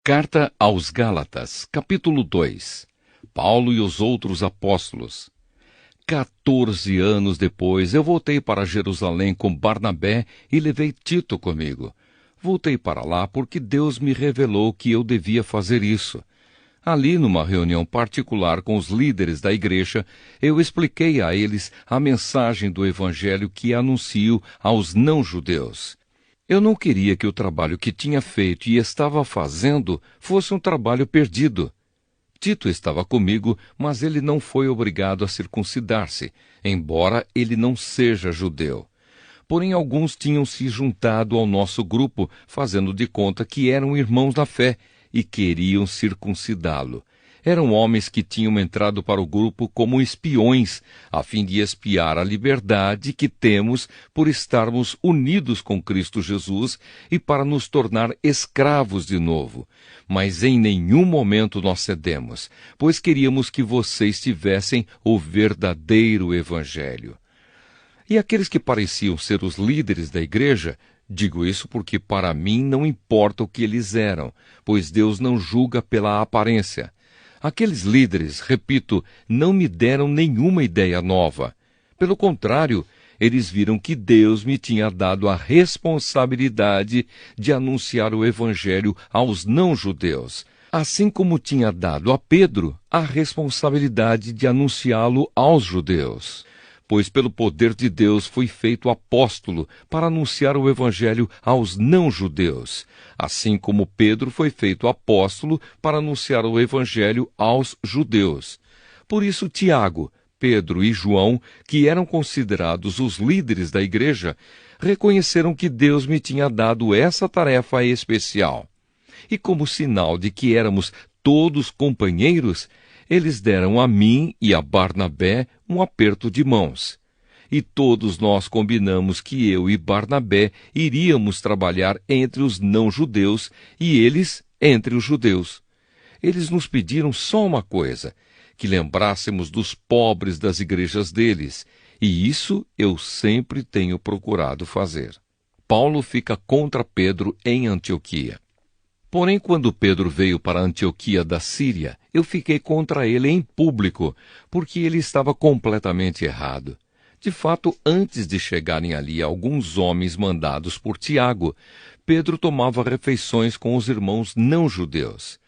Carta aos Gálatas, capítulo 2. Paulo e os outros apóstolos. 14 anos depois, eu voltei para Jerusalém com Barnabé e levei Tito comigo. Voltei para lá porque Deus me revelou que eu devia fazer isso. Ali, numa reunião particular com os líderes da igreja, eu expliquei a eles a mensagem do Evangelho que anuncio aos não-judeus. Eu não queria que o trabalho que tinha feito e estava fazendo fosse um trabalho perdido. Tito estava comigo, mas ele não foi obrigado a circuncidar-se, embora ele não seja judeu. Porém, alguns tinham se juntado ao nosso grupo, fazendo de conta que eram irmãos na fé, e queriam circuncidá-lo. Eram homens que tinham entrado para o grupo como espiões, a fim de espiar a liberdade que temos por estarmos unidos com Cristo Jesus e para nos tornar escravos de novo. Mas em nenhum momento nós cedemos, pois queríamos que vocês tivessem o verdadeiro Evangelho. E aqueles que pareciam ser os líderes da igreja, digo isso porque para mim não importa o que eles eram, pois Deus não julga pela aparência. Aqueles líderes, repito, não me deram nenhuma ideia nova. Pelo contrário, eles viram que Deus me tinha dado a responsabilidade de anunciar o Evangelho aos não-judeus, assim como tinha dado a Pedro a responsabilidade de anunciá-lo aos judeus. Pois pelo poder de Deus fui feito apóstolo para anunciar o Evangelho aos não-judeus, assim como Pedro foi feito apóstolo para anunciar o Evangelho aos judeus. Por isso Tiago, Pedro e João, que eram considerados os líderes da igreja, reconheceram que Deus me tinha dado essa tarefa especial. E como sinal de que éramos todos companheiros, eles deram a mim e a Barnabé um aperto de mãos. E todos nós combinamos que eu e Barnabé iríamos trabalhar entre os não-judeus e eles entre os judeus. Eles nos pediram só uma coisa, que lembrássemos dos pobres das igrejas deles, e isso eu sempre tenho procurado fazer. Paulo fica contra Pedro em Antioquia. Porém, quando Pedro veio para Antioquia da Síria, eu fiquei contra ele em público, porque ele estava completamente errado. De fato, antes de chegarem ali alguns homens mandados por Tiago, Pedro tomava refeições com os irmãos não-judeus.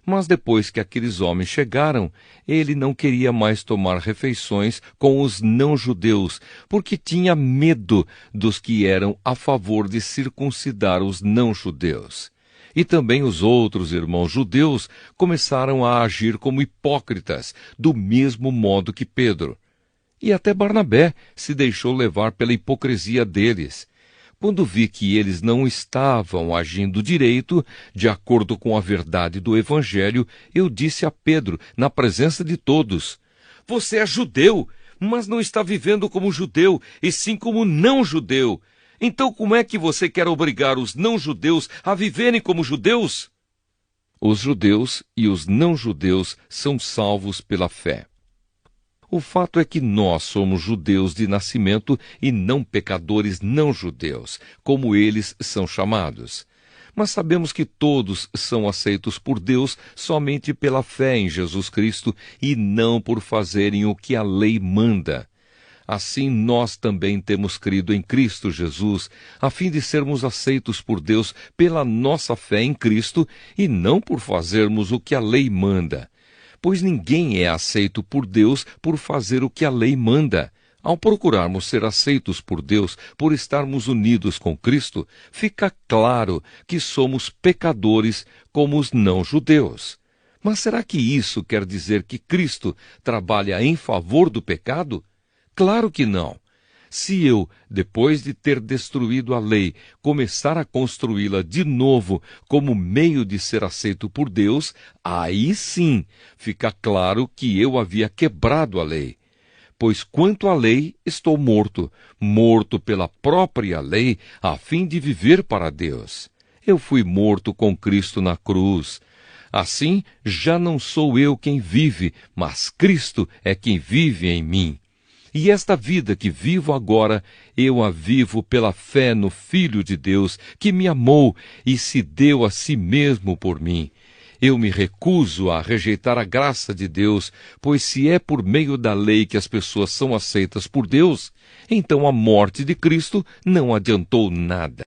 Mas depois que aqueles homens chegaram, ele não queria mais tomar refeições com os não-judeus, porque tinha medo dos que eram a favor de circuncidar os não-judeus. E também os outros irmãos judeus começaram a agir como hipócritas, do mesmo modo que Pedro. E até Barnabé se deixou levar pela hipocrisia deles. Quando vi que eles não estavam agindo direito, de acordo com a verdade do Evangelho, eu disse a Pedro, na presença de todos: "Você é judeu, mas não está vivendo como judeu, e sim como não-judeu. Então como é que você quer obrigar os não-judeus a viverem como judeus?" Os judeus e os não-judeus são salvos pela fé. O fato é que nós somos judeus de nascimento e não pecadores não-judeus, como eles são chamados. Mas sabemos que todos são aceitos por Deus somente pela fé em Jesus Cristo e não por fazerem o que a lei manda. Assim, nós também temos crido em Cristo Jesus, a fim de sermos aceitos por Deus pela nossa fé em Cristo e não por fazermos o que a lei manda. Pois ninguém é aceito por Deus por fazer o que a lei manda. Ao procurarmos ser aceitos por Deus por estarmos unidos com Cristo, fica claro que somos pecadores como os não-judeus. Mas será que isso quer dizer que Cristo trabalha em favor do pecado? Claro que não. Se eu, depois de ter destruído a lei, começar a construí-la de novo como meio de ser aceito por Deus, aí sim fica claro que eu havia quebrado a lei. Pois quanto à lei, estou morto, morto pela própria lei, a fim de viver para Deus. Eu fui morto com Cristo na cruz. Assim, já não sou eu quem vive, mas Cristo é quem vive em mim. E esta vida que vivo agora, eu a vivo pela fé no Filho de Deus, que me amou e se deu a si mesmo por mim. Eu me recuso a rejeitar a graça de Deus, pois se é por meio da lei que as pessoas são aceitas por Deus, então a morte de Cristo não adiantou nada.